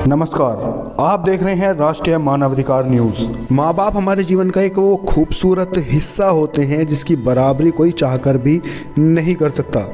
नमस्कार, आप देख रहे हैं राष्ट्रीय मानवाधिकार न्यूज़। माँ बाप हमारे जीवन का एक वो खूबसूरत हिस्सा होते हैं जिसकी बराबरी कोई चाहकर भी नहीं कर सकता।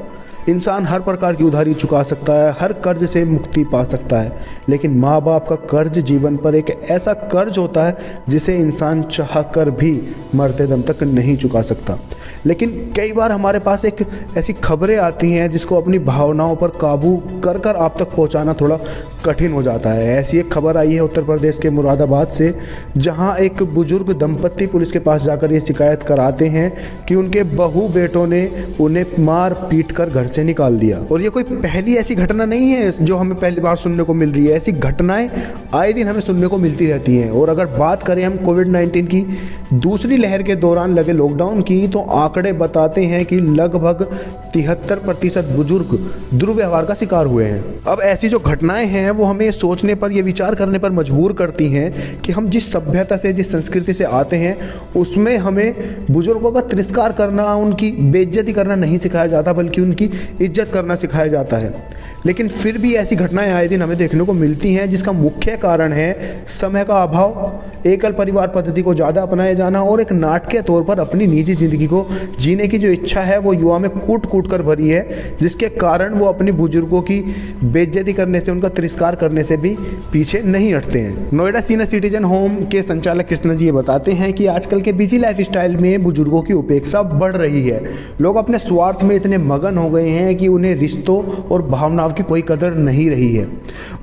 इंसान हर प्रकार की उधारी चुका सकता है, हर कर्ज से मुक्ति पा सकता है, लेकिन माँ बाप का कर्ज जीवन पर एक ऐसा कर्ज होता है जिसे इंसान चाहकर भी मरते दम तक नहीं चुका सकता। लेकिन कई बार हमारे पास एक ऐसी खबरें आती हैं जिसको अपनी भावनाओं पर काबू कर कर आप तक पहुंचाना थोड़ा कठिन हो जाता है। ऐसी एक खबर आई है उत्तर प्रदेश के मुरादाबाद से, जहां एक बुजुर्ग दंपत्ति पुलिस के पास जाकर ये शिकायत कराते हैं कि उनके बहू बेटों ने उन्हें मार पीट कर घर से निकाल दिया। और ये कोई पहली ऐसी घटना नहीं है जो हमें पहली बार सुनने को मिल रही है। ऐसी घटनाएं आए दिन हमें सुनने को मिलती रहती हैं। और अगर बात करें हम कोविड-19 की दूसरी लहर के दौरान लगे लॉकडाउन की, तो आंकड़े बताते हैं कि लगभग 73% बुजुर्ग दुर्व्यवहार का शिकार हुए हैं। अब ऐसी जो घटनाएं हैं वो हमें सोचने पर, ये विचार करने पर मजबूर करती हैं कि हम जिस सभ्यता से, जिस संस्कृति से आते हैं उसमें हमें बुजुर्गों का तिरस्कार करना, उनकी बेइज्जती करना नहीं सिखाया जाता, बल्कि उनकी इज्जत करना सिखाया जाता है। लेकिन फिर भी ऐसी घटनाएं आए दिन हमें देखने को मिलती हैं जिसका मुख्य कारण है समय का अभाव, एकल परिवार पद्धति को ज़्यादा अपनाया जाना और एक नाटकीय तौर पर अपनी निजी ज़िंदगी को जीने की जो इच्छा है वो युवा में कूट कूट कर भरी है, जिसके कारण वो अपने बुजुर्गों की बेइज्जती करने से, उनका तिरस्कार करने से भी पीछे नहीं हटते हैं। नोएडा सीनियर सिटीजन होम के संचालक कृष्ण जी ये बताते हैं कि आजकल के बिजी लाइफ स्टाइल में बुजुर्गों की उपेक्षा बढ़ रही है। लोग अपने स्वार्थ में इतने मगन हो गए हैं कि उन्हें रिश्तों और भावनाओं की कोई कदर नहीं रही है।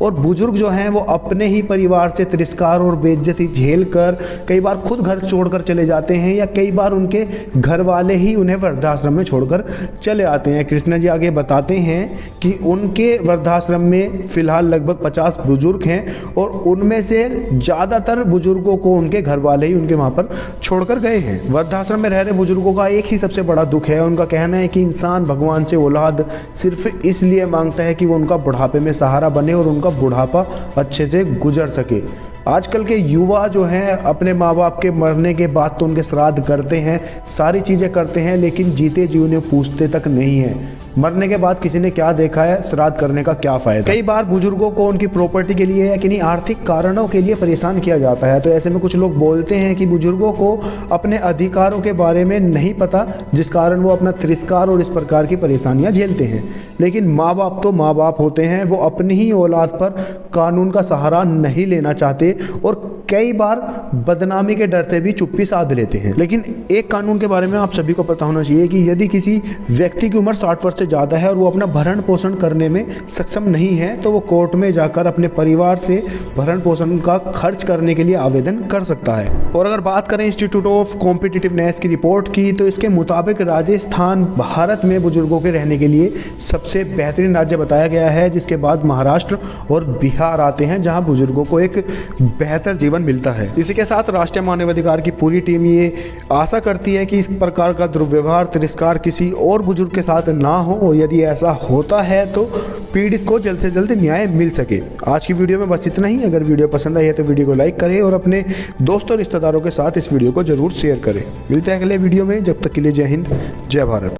और बुजुर्ग जो हैं वो अपने ही परिवार से तिरस्कार और बेइज्जती झेल कर कई बार खुद घर छोड़कर चले जाते हैं, या कई बार उनके घर वाले ही उन्हें वृद्धाश्रम में छोड़कर चले आते हैं। कृष्णा जी आगे बताते हैं कि उनके वृद्धाश्रम में फिलहाल लगभग 50 बुजुर्ग हैं और उनमें से ज़्यादातर बुजुर्गों को उनके घर वाले ही उनके वहाँ पर छोड़कर गए हैं। वृद्धाश्रम में रह रहे बुजुर्गों का एक ही सबसे बड़ा दुख है, उनका कहना है कि इंसान भगवान से औलाद सिर्फ इसलिए मांगता है कि वो उनका बुढ़ापे में सहारा बने और उनका बुढ़ापा अच्छे से गुजर सके। आजकल के युवा जो हैं अपने माँ बाप के मरने के बाद तो उनके श्राद्ध करते हैं, सारी चीज़ें करते हैं, लेकिन जीते जी उन्हें पूछते तक नहीं हैं मरने के बाद किसी ने क्या देखा है, श्राद्ध करने का क्या फ़ायदा। कई बार बुजुर्गों को उनकी प्रॉपर्टी के लिए या किन्हीं आर्थिक कारणों के लिए परेशान किया जाता है। तो ऐसे में कुछ लोग बोलते हैं कि बुजुर्गों को अपने अधिकारों के बारे में नहीं पता, जिस कारण वो अपना तिरस्कार और इस प्रकार की परेशानियां झेलते हैं। लेकिन माँ बाप तो माँ बाप होते हैं, वो अपनी ही औलाद पर कानून का सहारा नहीं लेना चाहते और कई बार बदनामी के डर से भी चुप्पी साध लेते हैं। लेकिन एक कानून के बारे में आप सभी को पता होना चाहिए कि यदि किसी व्यक्ति की उम्र 60 वर्ष से ज़्यादा है और वो अपना भरण पोषण करने में सक्षम नहीं है, तो वो कोर्ट में जाकर अपने परिवार से भरण पोषण का खर्च करने के लिए आवेदन कर सकता है। और अगर बात करें इंस्टीट्यूट ऑफ कॉम्पिटिटिवनेस की रिपोर्ट की, तो इसके मुताबिक राजस्थान भारत में बुजुर्गों के रहने के लिए सबसे बेहतरीन राज्य बताया गया है, जिसके बाद महाराष्ट्र और बिहार आते हैं, जहाँ बुजुर्गों को एक बेहतर जीवन मिलता है। इसी के साथ राष्ट्रीय मानवाधिकार की पूरी टीम ये आशा करती है कि इस प्रकार का दुर्व्यवहार, तिरस्कार किसी और बुजुर्ग के साथ ना हो, और यदि ऐसा होता है तो पीड़ित को जल्द से जल्द न्याय मिल सके। आज की वीडियो में बस इतना ही। अगर वीडियो पसंद आई है तो वीडियो को लाइक करें और अपने दोस्तों और रिश्तेदारों के साथ इस वीडियो को जरूर शेयर करें। मिलते हैं अगले वीडियो में, जब तक के लिए जय हिंद, जय भारत।